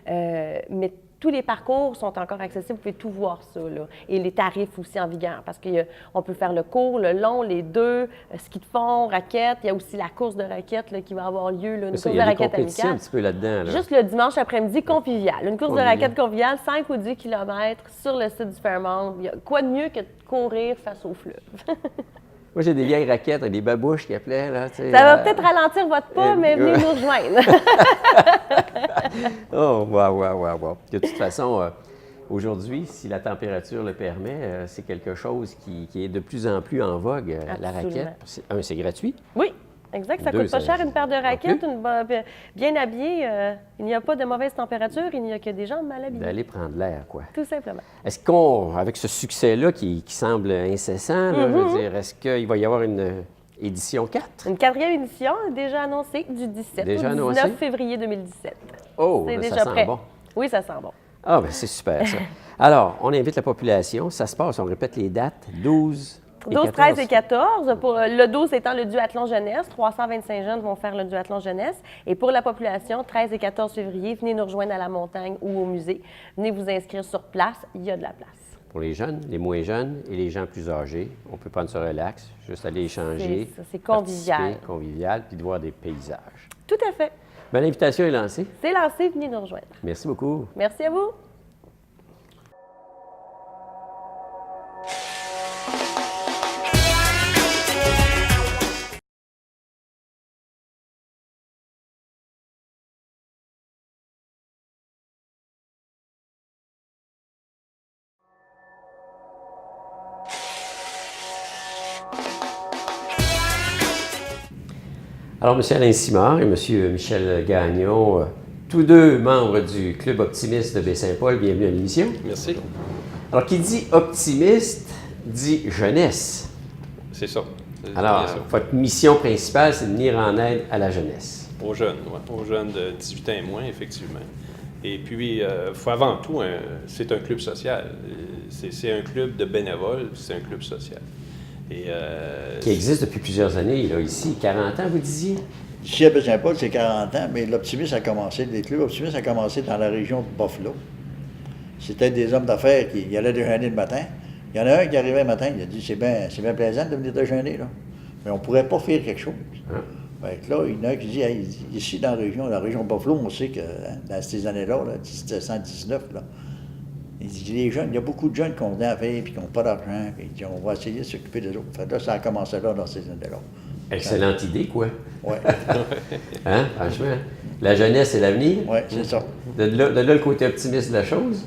[SPEAKER 3] Mais tous les parcours sont encore accessibles, vous pouvez tout voir ça, là. Et les tarifs aussi en vigueur, parce qu'on peut faire le court, le long, les 2, ski de fond, raquettes. Il y a aussi la course de raquettes là, qui va avoir lieu, là, une course de raquettes amicale.
[SPEAKER 1] Un petit peu là-dedans. Là.
[SPEAKER 3] Juste le dimanche après-midi, convivial. Une course de raquettes conviviale, 5 ou 10 km sur le site du Fairmont. Il y a quoi de mieux que de courir face au fleuve?
[SPEAKER 1] Moi, j'ai des vieilles raquettes avec des babouches qui appelaient. Là,
[SPEAKER 3] ça va peut-être ralentir votre pas, mais venez nous rejoindre.
[SPEAKER 1] Oh, wow. De toute façon, Aujourd'hui, si la température le permet, c'est quelque chose qui est de plus en plus en vogue, la
[SPEAKER 3] Absolument.
[SPEAKER 1] raquette. C'est gratuit.
[SPEAKER 3] Oui, exact. Ça
[SPEAKER 1] Deux,
[SPEAKER 3] coûte pas
[SPEAKER 1] ça-
[SPEAKER 3] cher une paire de
[SPEAKER 1] non
[SPEAKER 3] raquettes,
[SPEAKER 1] plus.
[SPEAKER 3] bien habillée. Il n'y a pas de mauvaise température, il n'y a que des gens mal habillés.
[SPEAKER 1] D'aller prendre l'air, quoi.
[SPEAKER 3] Tout simplement.
[SPEAKER 1] Est-ce qu'on, avec ce succès-là qui semble incessant, là, je veux dire, est-ce qu'il va y avoir une édition 4?
[SPEAKER 3] Une 4e édition déjà annoncée du 17
[SPEAKER 1] Déjà
[SPEAKER 3] au 19
[SPEAKER 1] annoncée?
[SPEAKER 3] février 2017.
[SPEAKER 1] Oh,
[SPEAKER 3] C'est
[SPEAKER 1] ben,
[SPEAKER 3] déjà
[SPEAKER 1] ça sent
[SPEAKER 3] prêt.
[SPEAKER 1] bon.
[SPEAKER 3] Oui, ça sent bon.
[SPEAKER 1] Ah, bien, c'est super, ça. Alors, on invite la population. Ça se passe, on répète les dates, 12 et
[SPEAKER 3] 12,
[SPEAKER 1] 14.
[SPEAKER 3] 13 et 14. Pour le 12 étant le duathlon jeunesse, 325 jeunes vont faire le duathlon jeunesse. Et pour la population, 13 et 14 février, venez nous rejoindre à la montagne ou au musée. Venez vous inscrire sur place, il y a de la place.
[SPEAKER 1] Pour les jeunes, les moins jeunes et les gens plus âgés, on peut prendre ce relax, juste aller échanger.
[SPEAKER 3] C'est ça, c'est convivial.
[SPEAKER 1] participer, convivial, puis de voir des paysages.
[SPEAKER 3] Tout à fait.
[SPEAKER 1] Bien, l'invitation est lancée.
[SPEAKER 3] C'est lancé, venez nous rejoindre.
[SPEAKER 1] Merci beaucoup.
[SPEAKER 3] Merci à vous.
[SPEAKER 1] Alors, M. Alain Simard et M. Michel Gagnon, tous deux membres du Club optimiste de Baie-Saint-Paul, bienvenue à l'émission.
[SPEAKER 4] Merci.
[SPEAKER 1] Alors, qui dit optimiste, dit jeunesse.
[SPEAKER 4] C'est ça. C'est
[SPEAKER 1] Alors,
[SPEAKER 4] bien ça.
[SPEAKER 1] votre mission principale, c'est de venir en aide à la jeunesse.
[SPEAKER 4] Aux jeunes, ouais. Aux jeunes de 18 ans et moins, effectivement. Et puis, faut avant tout, c'est un club social. C'est un club de bénévoles, c'est un club social. Et,
[SPEAKER 1] Qui existe depuis plusieurs années, là, ici. 40 ans, vous disiez?
[SPEAKER 5] Ici à Baie-Saint-Paul, c'est 40 ans, mais l'optimisme a commencé, les clubs optimistes a commencé dans la région de Buffalo. C'était des hommes d'affaires qui allaient déjeuner le matin. Il y en a un qui arrivait le matin, il a dit c'est bien plaisant de venir déjeuner, là. Mais on ne pourrait pas faire quelque chose.
[SPEAKER 1] Hein?
[SPEAKER 5] Fait que là, il y en a un qui dit hey, ici dans la région de Buffalo, on sait que dans ces années-là, 1719, là, il dit les jeunes, il y a beaucoup de jeunes qui ont des affaires et qui n'ont pas d'argent, puis qui on va essayer de s'occuper des autres. Fait que là, ça a commencé là dans ces années-là.
[SPEAKER 1] Excellente idée, quoi.
[SPEAKER 5] Oui,
[SPEAKER 1] Hein? Franchement, hein? La jeunesse, c'est l'avenir.
[SPEAKER 5] ouais, c'est ça.
[SPEAKER 1] De là, le côté optimiste de la chose.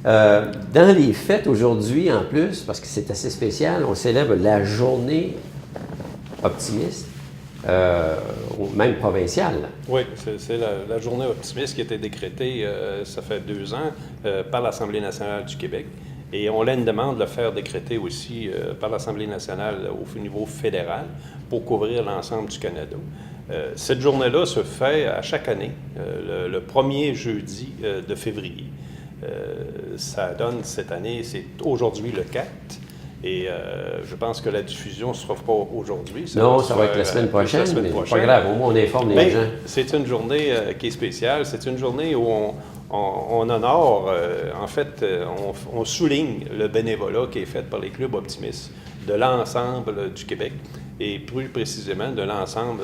[SPEAKER 1] Dans les fêtes aujourd'hui, en plus, parce que c'est assez spécial, on célèbre la journée optimiste, même provinciale.
[SPEAKER 4] oui, c'est la journée optimiste qui a été décrétée, ça fait 2 ans, par l'Assemblée nationale du Québec. Et on a une demande de le faire décréter aussi par l'Assemblée nationale au niveau fédéral pour couvrir l'ensemble du Canada. Cette journée-là se fait à chaque année, le premier jeudi de février. Ça donne cette année, c'est aujourd'hui le 4. Et je pense que la diffusion ne se fera pas aujourd'hui.
[SPEAKER 1] Non,
[SPEAKER 4] se
[SPEAKER 1] ça va être
[SPEAKER 4] faire,
[SPEAKER 1] la semaine prochaine,
[SPEAKER 4] la semaine
[SPEAKER 1] mais
[SPEAKER 4] prochaine.
[SPEAKER 1] pas grave, au moins on informe les
[SPEAKER 4] Mais
[SPEAKER 1] gens.
[SPEAKER 4] c'est une journée qui est spéciale. C'est une journée où on honore, en fait, on souligne le bénévolat qui est fait par les clubs optimistes de l'ensemble du Québec et plus précisément de l'ensemble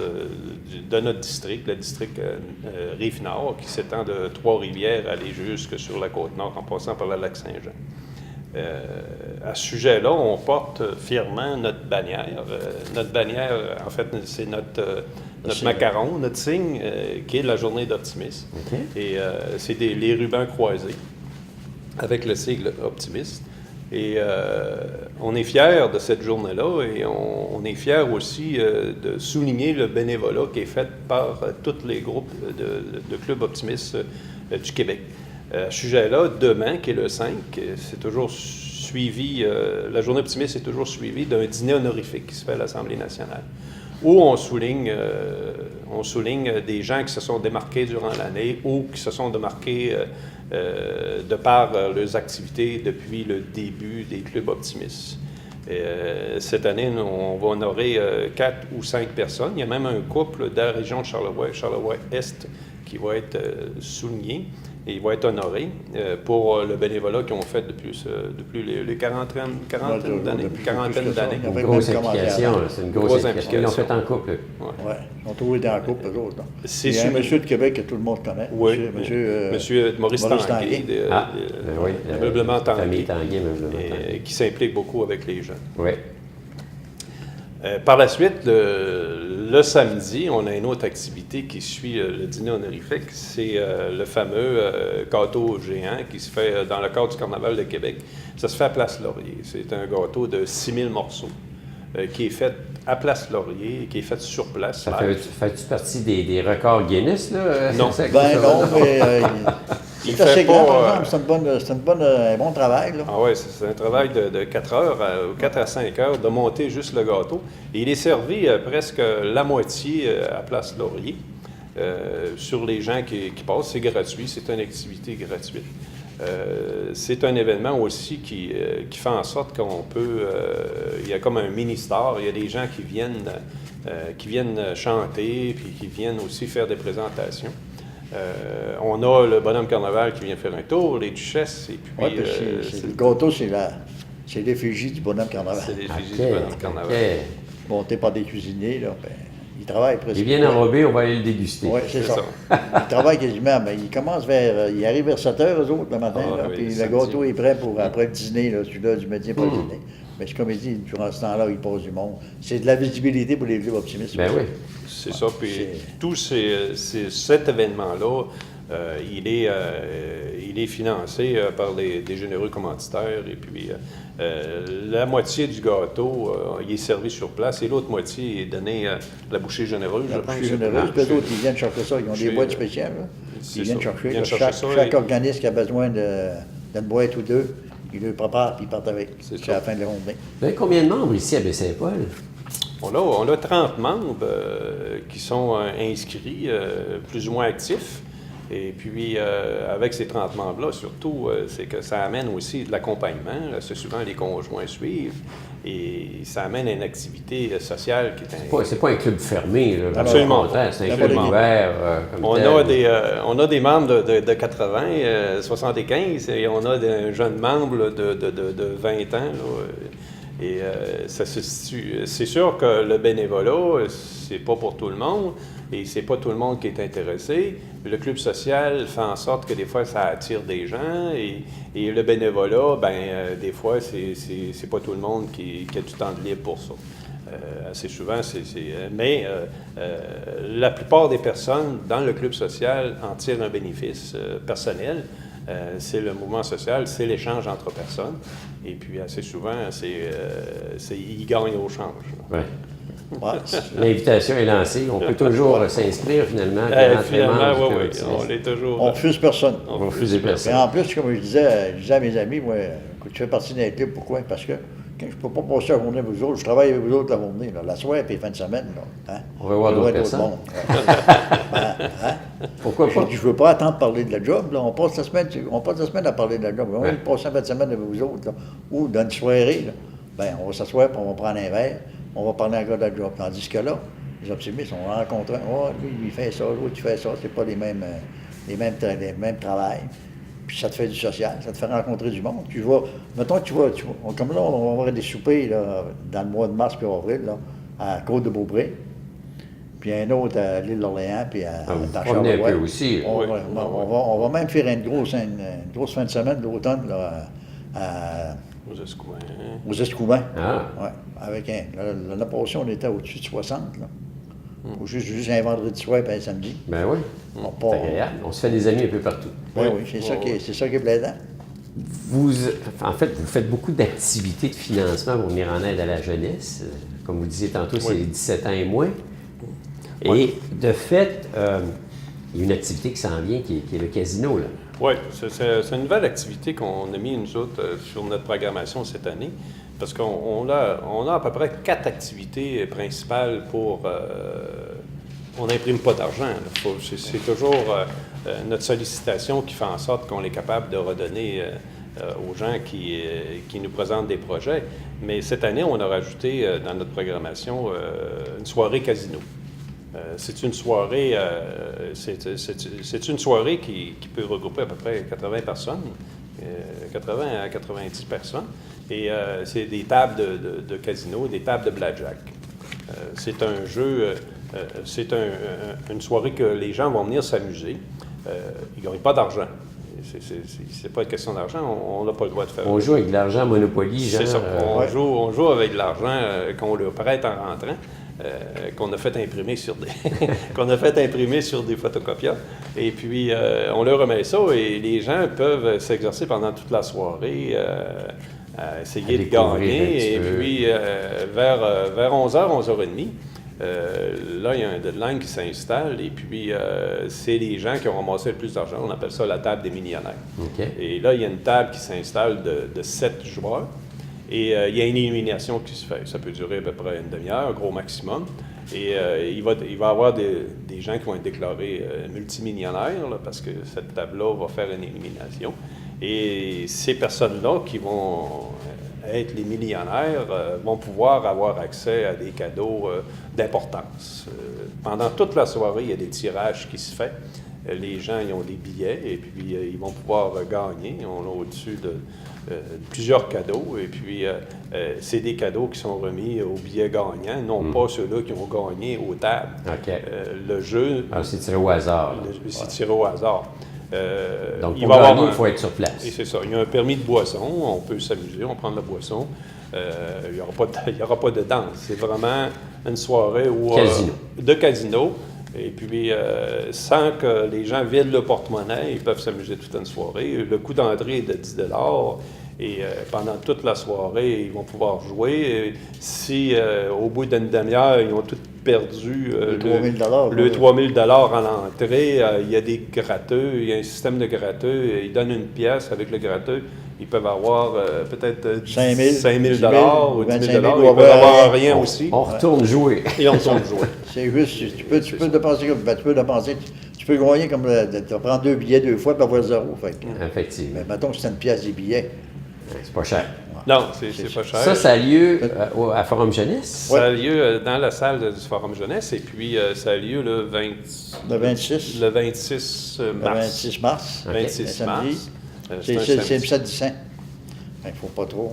[SPEAKER 4] de notre district, le district Rive-Nord, qui s'étend de Trois-Rivières à aller jusque sur la Côte-Nord en passant par le lac Saint-Jean. À ce sujet-là, on porte fièrement notre bannière. Notre bannière, en fait, c'est notre macaron, notre signe, qui est de la journée d'optimisme.
[SPEAKER 1] OK.
[SPEAKER 4] Et c'est les rubans croisés avec le sigle optimiste. Et on est fiers de cette journée-là et on est fiers aussi de souligner le bénévolat qui est fait par tous les groupes de clubs optimistes du Québec. À ce sujet-là, demain, qui est le 5, c'est toujours suivi, la journée optimiste est toujours suivie d'un dîner honorifique qui se fait à l'Assemblée nationale, où on souligne des gens qui se sont démarqués durant l'année ou qui se sont démarqués de par leurs activités depuis le début des clubs optimistes. Cette année, on va honorer 4 ou 5 personnes. Il y a même un couple de la région de Charlevoix-Est, qui va être souligné et il va être honoré pour le bénévolat qu'ils ont fait depuis les quarantaines d'années.
[SPEAKER 5] Depuis
[SPEAKER 4] Quarantaine
[SPEAKER 5] plus que ça.
[SPEAKER 4] d'années.
[SPEAKER 5] Ils ont fait
[SPEAKER 1] Grosse
[SPEAKER 5] même commencé
[SPEAKER 1] implication,
[SPEAKER 5] avant.
[SPEAKER 1] là, c'est une grosse
[SPEAKER 4] Grosse
[SPEAKER 1] implication. Ils l'ont fait
[SPEAKER 4] implication.
[SPEAKER 1] en couple.
[SPEAKER 4] Ouais.
[SPEAKER 5] Oui, ils ont trouvé dans la coupe, eux autres. là.
[SPEAKER 4] C'est
[SPEAKER 5] Il y a un
[SPEAKER 4] sûr.
[SPEAKER 5] monsieur de Québec que tout le monde connaît.
[SPEAKER 4] Oui,
[SPEAKER 5] Monsieur,
[SPEAKER 4] Maurice
[SPEAKER 5] Maurice
[SPEAKER 4] Tanguay,
[SPEAKER 5] Tanguay.
[SPEAKER 1] Oui.
[SPEAKER 4] Meublement
[SPEAKER 1] Famille
[SPEAKER 4] Tanguay,
[SPEAKER 1] Tanguay, meublement Tanguay.
[SPEAKER 4] qui s'implique beaucoup avec les jeunes.
[SPEAKER 1] Oui.
[SPEAKER 4] Par la suite, le samedi, on a une autre activité qui suit le dîner honorifique. C'est le fameux gâteau géant qui se fait dans le cadre du Carnaval de Québec. Ça se fait à Place Laurier. C'est un gâteau de 6000 morceaux qui est fait à Place Laurier, qui est fait sur place.
[SPEAKER 1] Ça fait-tu partie des records Guinness, là?
[SPEAKER 4] Non.
[SPEAKER 5] Ben non, mais
[SPEAKER 4] Il
[SPEAKER 5] c'est assez
[SPEAKER 4] fait
[SPEAKER 5] grand,
[SPEAKER 4] pas,
[SPEAKER 5] par exemple. C'est un bon travail, là.
[SPEAKER 4] Ah oui, c'est un travail de 4 heures, 4 à 5 heures, de monter juste le gâteau. Et il est servi presque la moitié à Place Laurier sur les gens qui passent. C'est gratuit, c'est une activité gratuite. C'est un événement aussi qui fait en sorte qu'on peut... il y a comme un mini-star, il y a des gens qui viennent chanter, puis qui viennent aussi faire des présentations. On a le bonhomme carnaval qui vient faire un tour, les duchesses, et puis...
[SPEAKER 5] Oui, le gâteau, c'est l'effigie du bonhomme carnaval.
[SPEAKER 4] C'est l'effigie du bonhomme carnaval.
[SPEAKER 5] Monté par des cuisiniers, là, ben, ils travaillent presque.
[SPEAKER 1] Il est bien enrobé, on va aller le déguster.
[SPEAKER 5] Oui, c'est ça. Ils travaillent quasiment, mais ils commencent ils arrivent vers 7 heures, eux autres, le matin, là,
[SPEAKER 4] oui,
[SPEAKER 5] puis le
[SPEAKER 4] samedi.
[SPEAKER 5] gâteau est prêt pour après le dîner, là, celui-là du midi pour le dîner. Mais c'est comme il dit, durant ce temps-là, il passe du monde. C'est de la visibilité pour les clubs optimistes.
[SPEAKER 1] Ben oui.
[SPEAKER 4] C'est ça. Puis cet événement-là, il est financé par des généreux commanditaires. Et puis, la moitié du gâteau, il est servi sur place et l'autre moitié est donné à la bouchée généreuse.
[SPEAKER 5] La bouchée généreuse, puis eux autres, ils viennent chercher ça. Ils ont des boîtes spéciales. Là. Ils viennent chercher. Là, chaque organisme qui a besoin d'une boîte ou deux, ils le préparent et ils partent avec. C'est à la fin de la journée.
[SPEAKER 1] Vous avez combien de membres ici à Baie-Saint-Paul?
[SPEAKER 4] On a 30 membres qui sont inscrits, plus ou moins actifs. Et puis, avec ces 30 membres-là, surtout, c'est que ça amène aussi de l'accompagnement. C'est souvent les conjoints suivent. Et ça amène à une activité sociale qui est...
[SPEAKER 1] C'est pas un club fermé, là.
[SPEAKER 4] Absolument.
[SPEAKER 1] C'est un club ouvert.
[SPEAKER 4] On a des membres de 80, 75, et on a un jeune membre de 20 ans. Là, et ça se situe. C'est sûr que le bénévolat, c'est pas pour tout le monde, et c'est pas tout le monde qui est intéressé. Le club social fait en sorte que des fois, ça attire des gens, et le bénévolat, des fois, c'est pas tout le monde qui a du temps de libre pour ça. Assez souvent, mais la plupart des personnes dans le club social en tirent un bénéfice personnel. C'est le mouvement social, c'est l'échange entre personnes. Et puis, assez souvent, ils gagnent au change.
[SPEAKER 1] Ouais. L'invitation est lancée. On peut toujours s'inscrire, finalement.
[SPEAKER 4] Oui, on est toujours...
[SPEAKER 5] On refuse personne.
[SPEAKER 1] On refuse personne.
[SPEAKER 5] Et en plus, comme je disais à mes amis, moi, écoute, tu fais partie d'un club, pourquoi? Parce que quand je ne peux pas passer la journée avec vous autres, je travaille avec vous autres la journée, là, la soirée et fin de semaine. Là, hein?
[SPEAKER 1] On va voir d'autres personnes. Pourquoi pas?
[SPEAKER 5] Je ne veux pas attendre parler de la job. Là. On passe la semaine à parler de la job. On va passer la fin de semaine avec vous autres. Là. Ou dans une soirée, là, on va s'asseoir et on va prendre un verre. On va parler encore de la job. Tandis que là, les optimistes, on rencontre lui, il fait ça, l'autre, il fait ça. C'est pas les mêmes travails. Puis ça te fait du social, ça te fait rencontrer du monde. Tu vois, mettons, comme là, on va avoir des soupers là, dans le mois de mars puis avril, là, à Côte-de-Beaupré, puis un autre à l'île d'Orléans, puis à
[SPEAKER 1] Charlevoix. Un peu aussi.
[SPEAKER 5] On va même faire une grosse fin de semaine d'automne là, aux Escoubins.
[SPEAKER 1] Ah.
[SPEAKER 5] Ouais, avec l'année passée, on était au-dessus de 60. Là. Juste un vendredi soir et un samedi.
[SPEAKER 1] Ben oui. C'est agréable. On se fait des amis un peu partout.
[SPEAKER 5] Oui, c'est ça qui est plaisant.
[SPEAKER 1] Vous faites beaucoup d'activités de financement pour venir en aide à la jeunesse. Comme vous disiez tantôt, c'est 17 ans et moins. Et de fait, il y a une activité qui s'en vient, qui est le casino, là.
[SPEAKER 4] Oui, c'est une nouvelle activité qu'on a mis, nous autres, sur notre programmation cette année. Parce qu'on a à peu près 4 activités principales pour... on n'imprime pas d'argent. C'est toujours notre sollicitation qui fait en sorte qu'on est capable de redonner aux gens qui nous présentent des projets. Mais cette année, on a rajouté dans notre programmation une soirée casino. C'est une soirée qui peut regrouper à peu près 80 personnes, 80 à 90 personnes. Et c'est des tables de casino, des tables de blackjack. C'est un jeu, une soirée que les gens vont venir s'amuser. Ils ne gagnent pas d'argent. C'est pas une question d'argent, on n'a pas le droit de faire.
[SPEAKER 1] On joue avec de l'argent Monopoly, genre.
[SPEAKER 4] C'est ça, on joue avec de l'argent qu'on leur prête en rentrant. qu'on a fait imprimer sur des qu'on a fait imprimer sur des photocopieurs. Et puis, on leur remet ça et les gens peuvent s'exercer pendant toute la soirée à essayer de gagner. Et puis, vers 11h, 11h30, là, il y a un deadline qui s'installe et puis c'est les gens qui ont ramassé le plus d'argent. On appelle ça la table des millionnaires.
[SPEAKER 1] OK.
[SPEAKER 4] Et là, il y a une table qui s'installe de 7 joueurs et il y a une élimination qui se fait. Ça peut durer à peu près une demi-heure, gros maximum. Et il va y avoir des gens qui vont être déclarés multimillionnaires là, parce que cette table-là va faire une élimination. Et ces personnes-là qui vont être les millionnaires vont pouvoir avoir accès à des cadeaux d'importance. Pendant toute la soirée, il y a des tirages qui se font. Les gens ils ont des billets et puis ils vont pouvoir gagner. On a au-dessus de plusieurs cadeaux et puis c'est des cadeaux qui sont remis aux billets gagnants, non pas ceux-là qui ont gagné aux tables.
[SPEAKER 1] OK.
[SPEAKER 4] Le jeu,
[SPEAKER 1] Alors, c'est tiré au hasard. là.
[SPEAKER 4] c'est tiré au hasard.
[SPEAKER 1] Donc,
[SPEAKER 4] il
[SPEAKER 1] pour
[SPEAKER 4] va y avoir
[SPEAKER 1] gagner, il faut être sur place.
[SPEAKER 4] Et c'est ça. Il y a un permis de boisson. On peut s'amuser, on prend de la boisson. Il n'y aura pas de danse. C'est vraiment une soirée où,
[SPEAKER 1] Casino.
[SPEAKER 4] de casino. Et puis, sans que les gens vident le porte-monnaie, ils peuvent s'amuser toute une soirée. Le coût d'entrée est de 10 $. Et pendant toute la soirée, ils vont pouvoir jouer. Et si au bout d'une demi-heure, ils ont tout perdu
[SPEAKER 5] Le 3 000
[SPEAKER 4] le 3 000 $ à l'entrée, il y a des gratteux, il y a un système de gratteux. Ils donnent une pièce avec le gratteux. Ils peuvent avoir peut-être 5 000 $ ou 10 000 $. Ils peuvent avoir rien aussi.
[SPEAKER 1] On retourne jouer.
[SPEAKER 4] Et on retourne jouer.
[SPEAKER 5] C'est juste, tu peux dépenser comme tu peux dépenser. Tu peux gagner comme tu vas prendre 2 billets 2 fois et avoir 0. Fait que,
[SPEAKER 1] Effectivement.
[SPEAKER 5] mais mettons que c'est une pièce des billets.
[SPEAKER 1] C'est pas cher.
[SPEAKER 4] Non, c'est pas cher.
[SPEAKER 1] Ça a lieu à Forum Jeunesse.
[SPEAKER 4] Ça a lieu dans la salle du Forum Jeunesse et puis ça a lieu le 26
[SPEAKER 5] Le 26.
[SPEAKER 4] Le 26
[SPEAKER 5] Le
[SPEAKER 4] mars.
[SPEAKER 5] 26 mars.
[SPEAKER 1] OK.
[SPEAKER 4] 26
[SPEAKER 5] Le samedi.
[SPEAKER 4] mars.
[SPEAKER 5] C'est
[SPEAKER 4] un
[SPEAKER 5] le
[SPEAKER 4] samedi.
[SPEAKER 5] samedi saint. Il ne faut pas trop.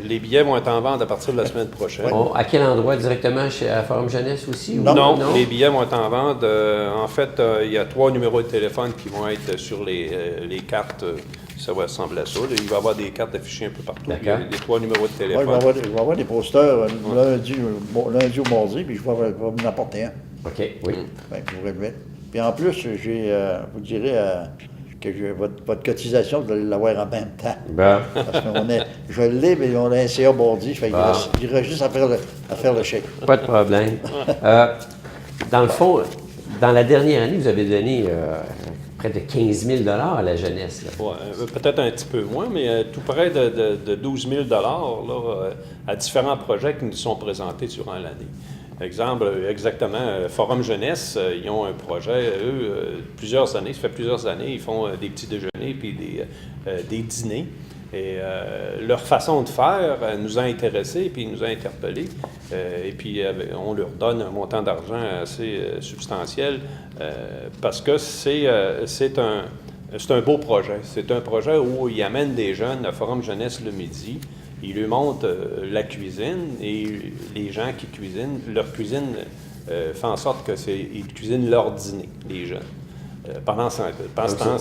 [SPEAKER 4] Les billets vont être en vente à partir de la semaine prochaine.
[SPEAKER 1] À quel endroit? Directement à Forum Jeunesse aussi? ou-
[SPEAKER 4] Non, les billets vont être en vente. En fait, il y a 3 numéros de téléphone qui vont être sur les cartes. Ça va ressembler à ça. Là. Il va y avoir des cartes affichées un peu partout. Il y a
[SPEAKER 1] D'accord.
[SPEAKER 4] les 3 numéros de
[SPEAKER 5] Ouais,
[SPEAKER 4] téléphone.
[SPEAKER 5] je vais avoir des posters lundi ou mardi, puis je vais en apporter un.
[SPEAKER 1] OK, oui.
[SPEAKER 5] Ben, je vous remets. Puis en plus, vous direz que votre cotisation, vous allez l'avoir en même temps.
[SPEAKER 1] Bon.
[SPEAKER 5] Parce je l'ai, mais on a un CA Bordy. Fait
[SPEAKER 1] Ah.
[SPEAKER 5] il reste juste à faire le chèque.
[SPEAKER 1] Pas de problème. Dans le fond, dans la dernière année, vous avez donné près de 15 000 $ à la jeunesse. Là.
[SPEAKER 4] Ouais, peut-être un petit peu moins, mais tout près de 12 000 $ là, à différents projets qui nous sont présentés durant l'année. Exemple, exactement, Forum Jeunesse, ils ont un projet, eux, plusieurs années, ça fait plusieurs années, ils font des petits déjeuners puis des dîners. Et leur façon de faire nous a intéressés puis nous a interpellés. Et puis, on leur donne un montant d'argent assez substantiel parce que c'est un beau projet. C'est un projet où ils amènent des jeunes à Forum Jeunesse le midi. Ils lui montrent la cuisine et les gens qui cuisinent, leur cuisine fait en sorte qu'ils cuisinent leur dîner, les jeunes. Pendant ce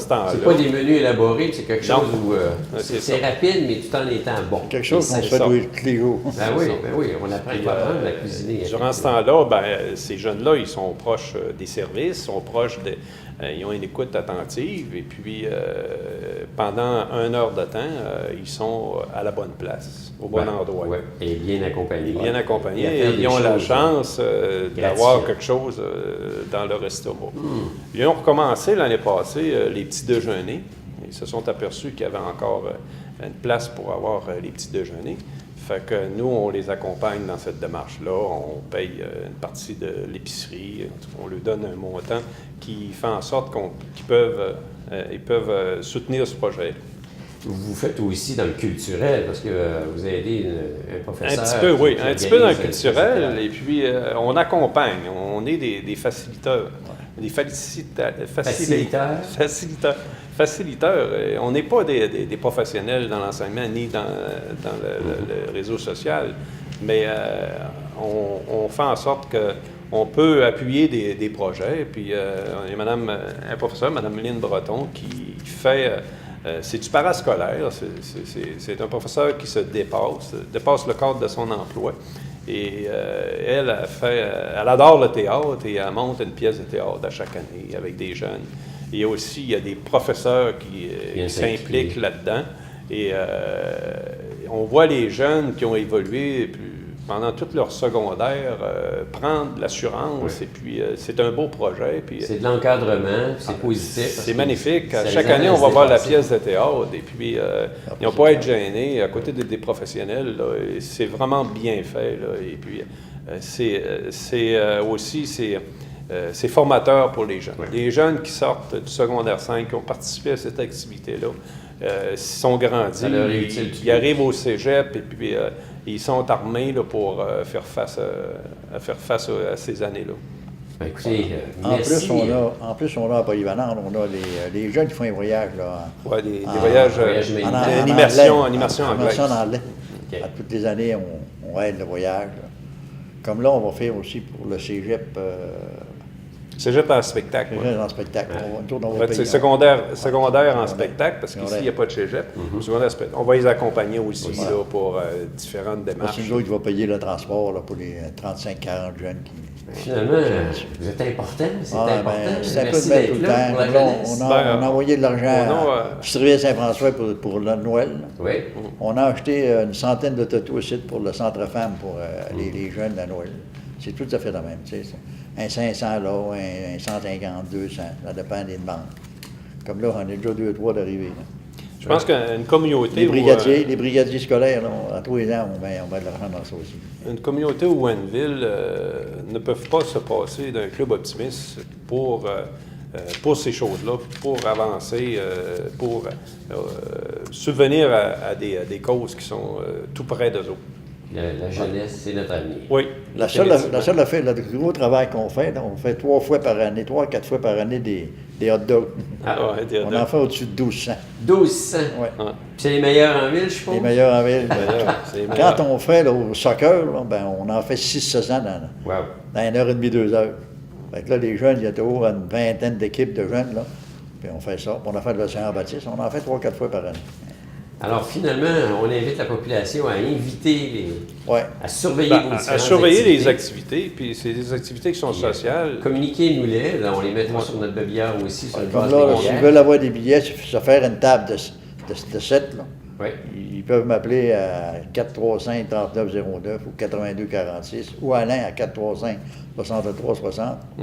[SPEAKER 4] temps-là.
[SPEAKER 1] C'est pas des menus élaborés, c'est quelque chose
[SPEAKER 4] Non.
[SPEAKER 1] où
[SPEAKER 4] C'est
[SPEAKER 1] c'est
[SPEAKER 4] ça.
[SPEAKER 1] rapide, mais tout en étant bon.
[SPEAKER 5] Quelque chose qu'on
[SPEAKER 4] C'est
[SPEAKER 5] se fait
[SPEAKER 4] ça.
[SPEAKER 5] tous les jours.
[SPEAKER 1] Ben oui, on apprend
[SPEAKER 4] Puis,
[SPEAKER 1] à apprendre à cuisiner.
[SPEAKER 4] durant ce temps-là, ces jeunes-là, ils sont proches des services, sont proches ils ont une écoute attentive et puis pendant 1 heure de temps, ils sont à la bonne place, au bon endroit.
[SPEAKER 1] Ouais, et bien accompagnés.
[SPEAKER 4] Bien accompagnés.
[SPEAKER 1] Et à faire
[SPEAKER 4] Et
[SPEAKER 1] des
[SPEAKER 4] ils ont la
[SPEAKER 1] choses,
[SPEAKER 4] chance d'avoir
[SPEAKER 1] gratifiantes.
[SPEAKER 4] quelque chose dans le restaurant. Ils ont recommencé l'année passée les petits déjeuners. Ils se sont aperçus qu'il y avait encore une place pour avoir les petits déjeuners. Fait que nous, on les accompagne dans cette démarche-là. On paye une partie de l'épicerie. On leur donne un montant qui fait en sorte qu'ils peuvent soutenir ce projet.
[SPEAKER 1] Vous faites aussi dans le culturel, parce que vous aidez un professeur.
[SPEAKER 4] Un petit peu, oui. Un petit peu dans le
[SPEAKER 1] organise
[SPEAKER 4] culturel.
[SPEAKER 1] festival.
[SPEAKER 4] Et puis, on accompagne. On est des facilitateurs. Des faciliteurs. On n'est pas des professionnels dans l'enseignement ni dans le réseau social, mais on fait en sorte qu'on peut appuyer des projets. Puis, il y a un professeur, Mme Lynne Breton, qui fait... c'est du parascolaire. C'est un professeur qui se dépasse le cadre de son emploi Et elle adore le théâtre et elle monte une pièce de théâtre à chaque année avec des jeunes. Et aussi, il y a des professeurs qui s'impliquent là-dedans. Et on voit les jeunes qui ont évolué pendant tout leur secondaire prendre de l'assurance. Et puis, c'est un beau projet.
[SPEAKER 1] C'est de l'encadrement, c'est positif.
[SPEAKER 4] C'est magnifique. Chaque année, on va voir la pièce de théâtre. Et puis, ils n'ont pas à être gênés à côté des professionnels. Là, c'est vraiment bien fait. Là, et puis, c'est formateur pour les jeunes. Ouais. Les jeunes qui sortent du secondaire 5, qui ont participé à cette activité-là, sont grandis, ils arrivent au cégep et puis ils sont armés là, pour faire face à ces années-là.
[SPEAKER 1] Écoutez,
[SPEAKER 5] merci. En plus, on a à Polyvalente, on a les jeunes qui font des voyages.
[SPEAKER 4] Oui, des voyages en immersion anglaise.
[SPEAKER 5] Okay. À toutes les années, on aide le voyage. Comme là, on va faire aussi pour le cégep.
[SPEAKER 4] Cégep en spectacle.
[SPEAKER 5] Cégep en spectacle.
[SPEAKER 4] C'est secondaire en spectacle, parce qu'ici, il n'y a pas de cégep. On va les accompagner aussi là, pour différentes démarches.
[SPEAKER 5] C'est nous autres qui va payer le transport là, pour les 35-40 jeunes qui...
[SPEAKER 1] Finalement, vous êtes important, c'est important.
[SPEAKER 5] C'est un peu de mettre tout le temps. On a envoyé de l'argent au district Saint-François pour le Noël.
[SPEAKER 1] Oui.
[SPEAKER 5] On a acheté une centaine de tatous aussi pour le centre femmes pour les jeunes à Noël. C'est tout à fait la même. Tu sais, un 500 là, un 150, 200, ça dépend des demandes. Comme là, on est déjà 2-3 d'arrivée.
[SPEAKER 4] Je pense qu'une communauté...
[SPEAKER 5] Les brigadiers scolaires, là, à tous les ans, on met de l'argent dans ça aussi.
[SPEAKER 4] Une communauté où une ville ne peuvent pas se passer d'un club optimiste pour ces choses-là, pour avancer, pour subvenir à des causes qui sont tout près d'eux autres.
[SPEAKER 1] La jeunesse, c'est notre avenir.
[SPEAKER 4] Oui.
[SPEAKER 5] La seule affaire, le gros travail qu'on fait, là, on fait 3 fois par année, 3-4 fois par année des hot dogs.
[SPEAKER 4] Des hot dogs.
[SPEAKER 5] On en fait au-dessus de 1200.
[SPEAKER 1] 1200?
[SPEAKER 5] Oui.
[SPEAKER 1] Puis c'est les meilleurs en ville, je pense?
[SPEAKER 5] Les meilleurs en ville. Quand on fait là, au soccer, là, on en fait 600 dans 1h30, 2 heures. Fait que là, les jeunes, il y a toujours une vingtaine d'équipes de jeunes, là. Puis on fait ça. Puis on a fait le Saint-Baptiste. On en fait 3-4 fois par année.
[SPEAKER 1] Alors, finalement, on invite la population à inviter à surveiller vos différentes
[SPEAKER 4] à surveiller les activités, puis c'est des activités qui sont sociales.
[SPEAKER 1] Communiquez-nous-les, on les mettra sur notre babillière aussi. Sur
[SPEAKER 5] comme là, s'ils veulent avoir des billets, il suffit de faire une table de 7, là.
[SPEAKER 1] Oui.
[SPEAKER 5] Ils peuvent m'appeler à 435-3909 ou 8246 ou Alain à 435-6360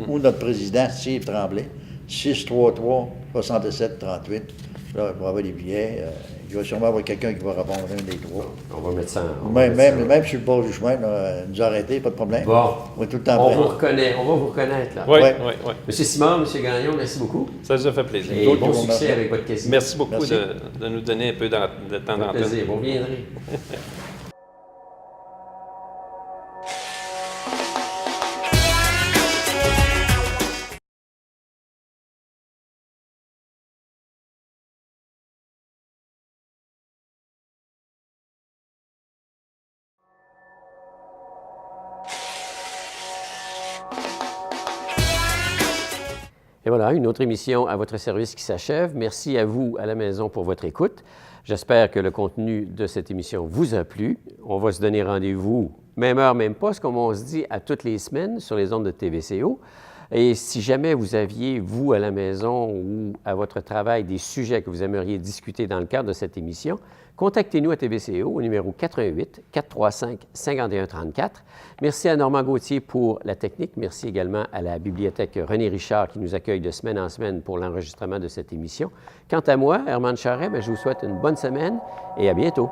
[SPEAKER 5] ou notre président, Steve Tremblay, 633-6738. Là, il va avoir des billets. Il va sûrement avoir quelqu'un qui va répondre à un des trois.
[SPEAKER 1] On va mettre ça en...
[SPEAKER 5] Même sur le bord du chemin, là, nous arrêter, pas de problème.
[SPEAKER 1] Bon.
[SPEAKER 5] On va tout le temps
[SPEAKER 1] on va vous reconnaître, là.
[SPEAKER 4] Oui.
[SPEAKER 1] Monsieur Simard, Monsieur Gagnon, merci beaucoup.
[SPEAKER 4] Ça nous a fait plaisir.
[SPEAKER 1] Et bon succès avec votre question.
[SPEAKER 4] Merci beaucoup de nous donner un peu de temps d'antenne.
[SPEAKER 1] plaisir, vous reviendrez. Et voilà, une autre émission à votre service qui s'achève. Merci à vous à la maison pour votre écoute. J'espère que le contenu de cette émission vous a plu. On va se donner rendez-vous, même heure, même poste, comme on se dit, à toutes les semaines sur les ondes de TVCO. Et si jamais vous aviez, vous, à la maison ou à votre travail, des sujets que vous aimeriez discuter dans le cadre de cette émission, contactez-nous à TVCO au numéro 88-435-5134. Merci à Normand Gauthier pour la technique. Merci également à la Bibliothèque René Richard qui nous accueille de semaine en semaine pour l'enregistrement de cette émission. Quant à moi, Herman Charret, je vous souhaite une bonne semaine et à bientôt.